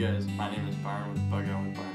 guys, my name is Byron with Bug Out with Byron.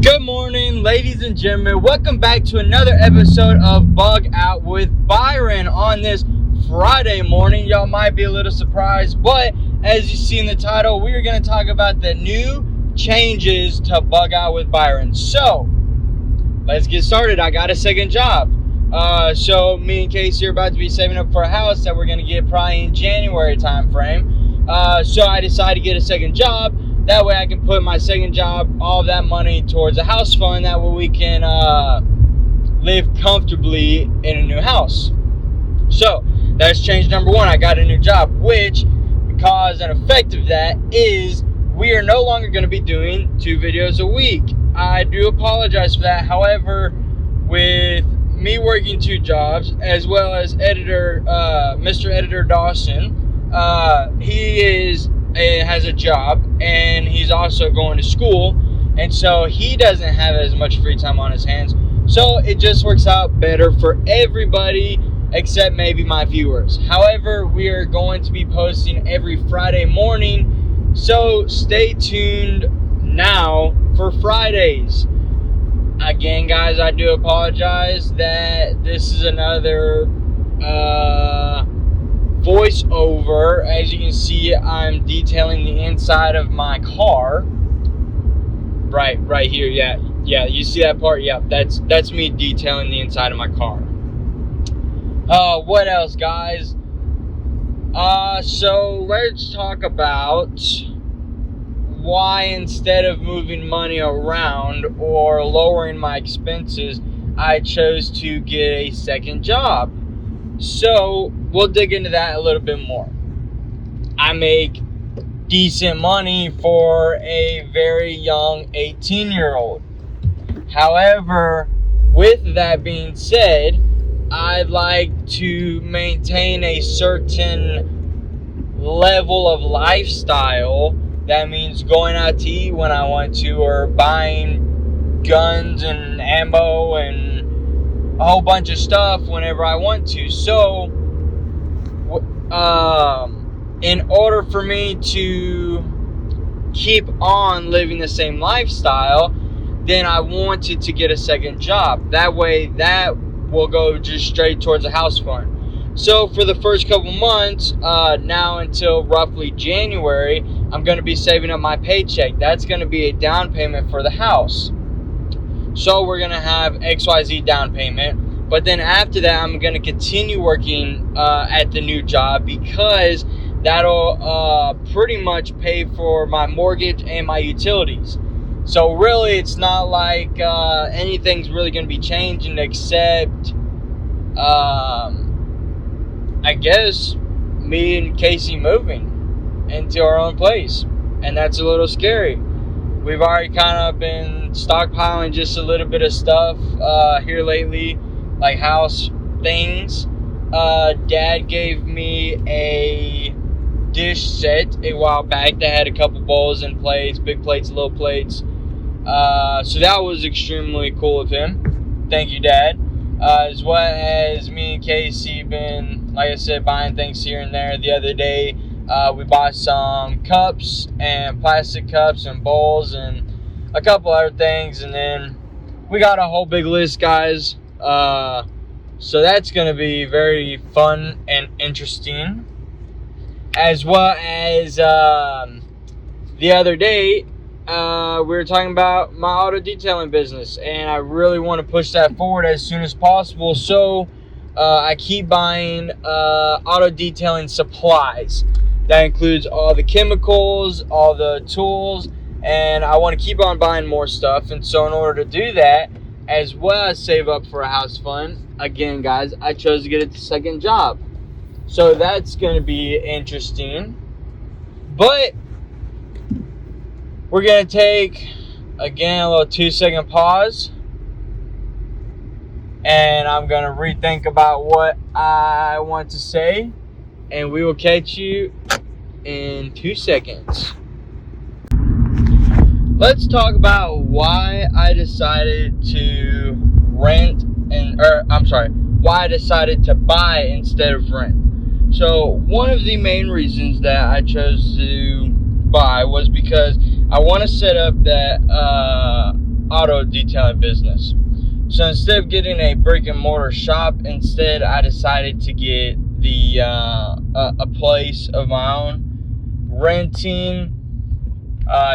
Good morning, ladies and gentlemen. Welcome back to another episode of Bug Out with Byron on this Friday morning. Y'all might be a little surprised, but as you see in the title, we are going to talk about the new changes to Bug Out with Byron. So, let's get started. I got a second job. So me and Casey are about to be saving up for a house that we're going to get probably in January time frame. So I decided to get a second job. That way I can put my second job, all of that money towards a house fund. That way we can live comfortably in a new house. So that's change number one. I got a new job, which, because an effect of that is we are no longer going to be doing 2 videos a week. I do apologize for that. However, with me working 2 jobs, as well as Mr. Editor Dawson, he has a job and he's also going to school, and so he doesn't have as much free time on his hands. So it just works out better for everybody except maybe my viewers. However, we are going to be posting every Friday morning, so stay tuned now for Fridays. Again, guys, I do apologize that this is another voiceover. As you can see, I'm detailing the inside of my car. Right here, yeah, you see that part? Yeah, that's me detailing the inside of my car. What else, guys? So let's talk about why, instead of moving money around or lowering my expenses, I chose to get a second job. So we'll dig into that a little bit more. I make decent money for a very young 18-year-old. However, with that being said, I'd like to maintain a certain level of lifestyle. That means going out to eat when I want to, or buying guns and ammo and a whole bunch of stuff whenever I want to. So, in order for me to keep on living the same lifestyle, then I wanted to get a second job. That way, that will go just straight towards a house fund. So for the first couple months, now until roughly January, I'm going to be saving up my paycheck. That's going to be a down payment for the house. So we're going to have XYZ down payment. But then after that, I'm going to continue working at the new job, because that'll pretty much pay for my mortgage and my utilities. So really, it's not like anything's really going to be changing, except I guess me and Casey moving into our own place, and that's a little scary. We've already kind of been stockpiling just a little bit of stuff here lately, like house things. Dad gave me a dish set a while back that had a couple bowls and plates, big plates, little plates. So that was extremely cool of him. Thank you, Dad. As well as me and Casey been, like I said, buying things here and there. The other day, we bought some cups and plastic cups and bowls and a couple other things. And then we got a whole big list, guys. So that's going to be very fun and interesting. As well as the other day, we were talking about my auto detailing business, and I really want to push that forward as soon as possible. So I keep buying auto detailing supplies. That includes all the chemicals, all the tools, and I want to keep on buying more stuff. And so in order to do that, as well as save up for a house fund, again, guys, I chose to get a second job. So that's going to be interesting. But we're going to take, again, a little 2-second pause. And I'm going to rethink about what I want to say. And we will catch you in 2 seconds. let's talk about why I decided to why I decided to buy instead of rent. So one of the main reasons that I chose to buy was because I want to set up that auto detailing business. So instead of getting a brick and mortar shop, instead I decided to get the a place of my own. Renting,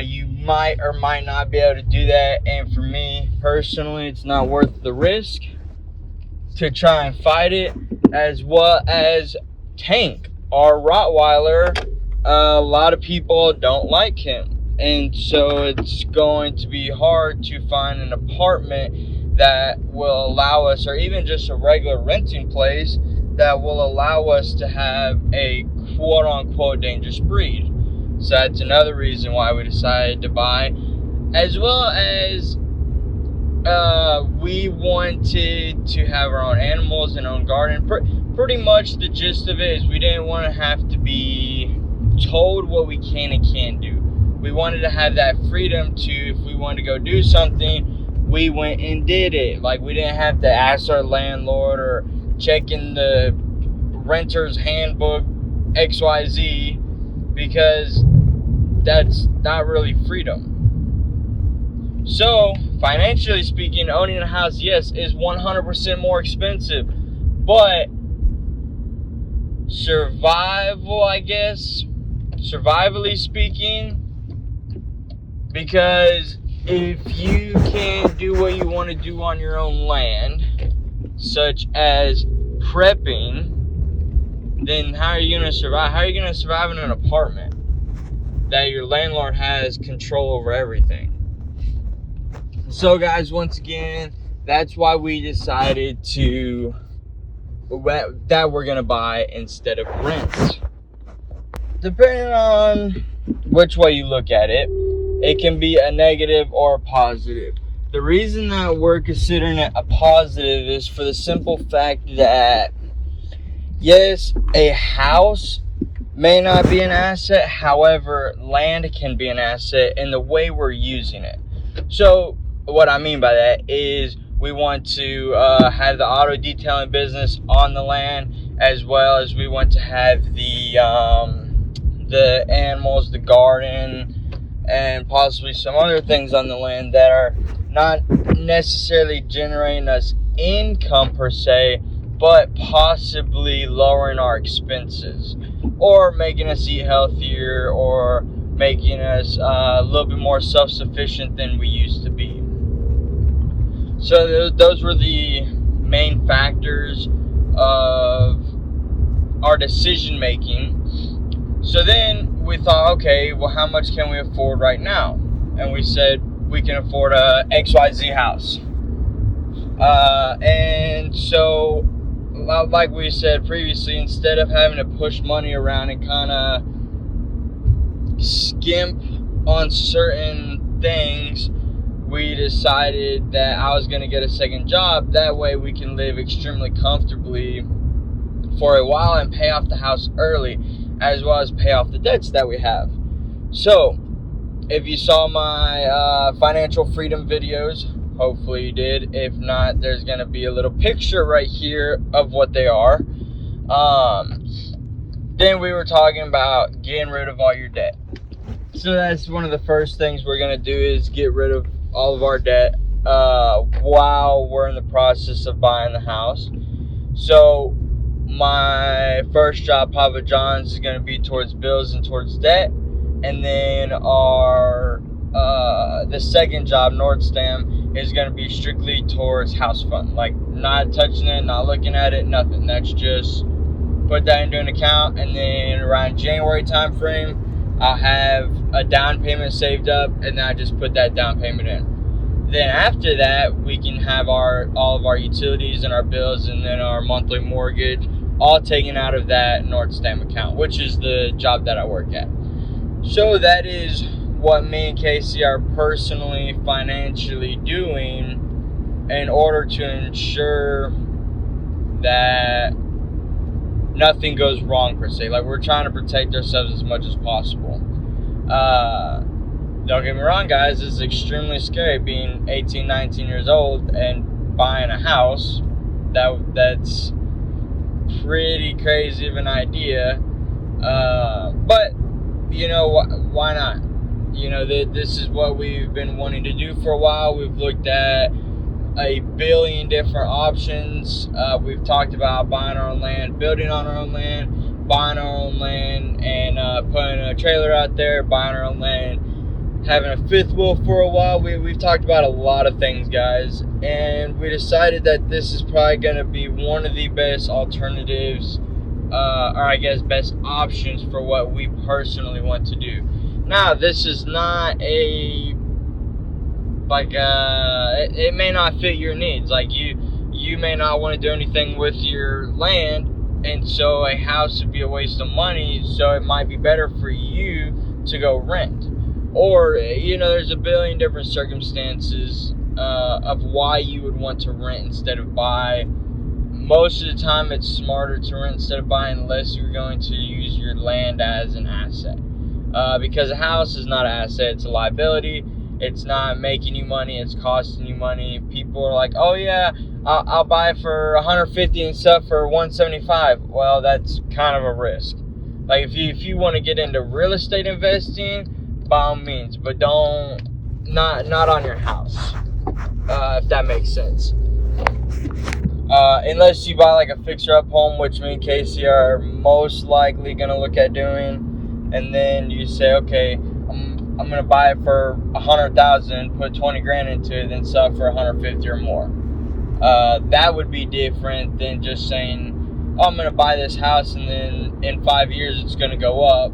you might or might not be able to do that, and for me personally, it's not worth the risk to try and fight it, as well as Tank, our Rottweiler. A lot of people don't like him, and so it's going to be hard to find an apartment that will allow us, or even just a regular renting place that will allow us to have a quote-unquote dangerous breed. So that's another reason why we decided to buy, as well as we wanted to have our own animals and own garden. Pretty much the gist of it is we didn't want to have to be told what we can and can't do. We wanted to have that freedom to, if we wanted to go do something, we went and did it. Like, we didn't have to ask our landlord or check in the renter's handbook XYZ, because that's not really freedom. So, financially speaking, owning a house, yes, is 100% more expensive, but survivally speaking, because if you can't do what you want to do on your own land, such as prepping, then how are you going to survive? How are you going to survive in an apartment that your landlord has control over everything? So guys, once again, that's why we decided that we're gonna buy instead of rent. Depending on which way you look at it, it can be a negative or a positive. The reason that we're considering it a positive is for the simple fact that, yes, a house may not be an asset, however, land can be an asset in the way we're using it. So what I mean by that is we want to have the auto detailing business on the land, as well as we want to have the animals, the garden, and possibly some other things on the land that are not necessarily generating us income per se, but possibly lowering our expenses or making us eat healthier or making us a little bit more self-sufficient than we used to be. So those were the main factors of our decision making. So then we thought, okay, well, how much can we afford right now? And we said we can afford a XYZ house. And so, like we said previously, instead of having to push money around and kind of skimp on certain things, we decided that I was going to get a second job. That way we can live extremely comfortably for a while and pay off the house early, as well as pay off the debts that we have. So, if you saw my financial freedom videos, hopefully you did. If not, there's going to be a little picture right here of what they are. Then we were talking about getting rid of all your debt. So that's one of the first things we're going to do, is get rid of all of our debt while we're in the process of buying the house. So my first job, Papa John's, is going to be towards bills and towards debt. And then the second job, Nordstam, is going to be strictly towards house fund. Like, not touching it, not looking at it, nothing. That's just put that into an account, and then around January time frame, I'll have a down payment saved up, and then I just put that down payment in. Then after that, we can have all of our utilities and our bills, and then our monthly mortgage, all taken out of that Nordstam account, which is the job that I work at. So that is what me and Casey are personally financially doing in order to ensure that nothing goes wrong per se. Like, we're trying to protect ourselves as much as possible. don't get me wrong, guys, it's extremely scary being 18, 19 years old and buying a house. That's pretty crazy of an idea. But, you know, why not? You know, this is what we've been wanting to do for a while. We've looked at a billion different options. We've talked about buying our own land, building on our own land, buying our own land, and putting a trailer out there, buying our own land, having a fifth wheel for a while. We've talked about a lot of things, guys, and we decided that this is probably going to be one of the best alternatives, or I guess best options for what we personally want to do. Now, this is not it may not fit your needs. Like, you may not want to do anything with your land, and so a house would be a waste of money, so it might be better for you to go rent. Or, you know, there's a billion different circumstances of why you would want to rent instead of buy. Most of the time, it's smarter to rent instead of buying, unless you're going to use your land as an asset. Because a house is not an asset, it's a liability. It's not making you money, it's costing you money. People are like, oh yeah, I'll buy it for $150 and stuff for $175. Well, that's kind of a risk. Like, if you want to get into real estate investing, by all means, but not on your house, if that makes sense. Unless you buy like a fixer-up home, which me and Casey are most likely going to look at doing. And then you say, okay, I'm gonna buy it for $100,000, put 20 grand into it, then sell it for 150 or more. That would be different than just saying, oh, I'm gonna buy this house and then in 5 years it's gonna go up.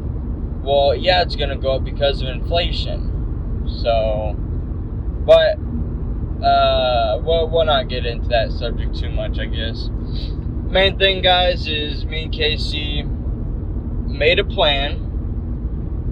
Well, yeah, it's gonna go up because of inflation. So, but we'll not get into that subject too much, I guess. Main thing, guys, is me and Casey made a plan.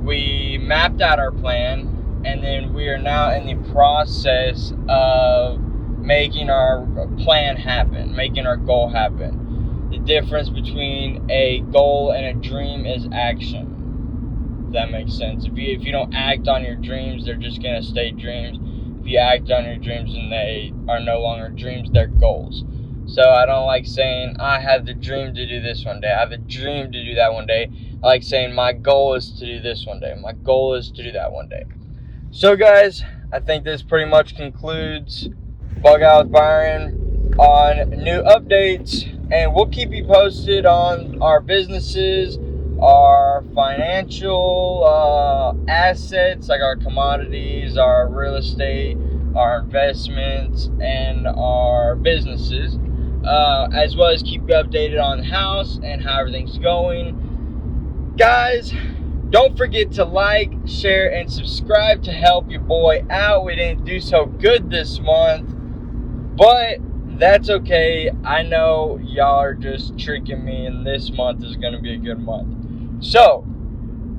We mapped out our plan, and then we are now in the process of making our plan happen, making our goal happen. The difference between a goal and a dream is action. If that makes sense. If you don't act on your dreams, they're just going to stay dreams. If you act on your dreams and they are no longer dreams, they're goals. So I don't like saying, I have the dream to do this one day. I have the dream to do that one day. I like saying, my goal is to do this one day. My goal is to do that one day. So, guys, I think this pretty much concludes Bug Out with Byron on new updates. And we'll keep you posted on our businesses, our financial assets, like our commodities, our real estate, our investments, and our businesses. As well as keep you updated on the house and how everything's going. Guys, don't forget to like, share, and subscribe to help your boy out. We didn't do so good this month, but that's okay. I know y'all are just tricking me, and this month is going to be a good month. So,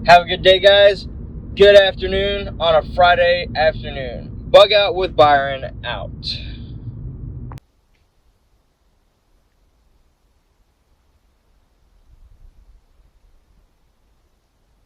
have a good day, guys. Good afternoon on a Friday afternoon. Bug Out with Byron out.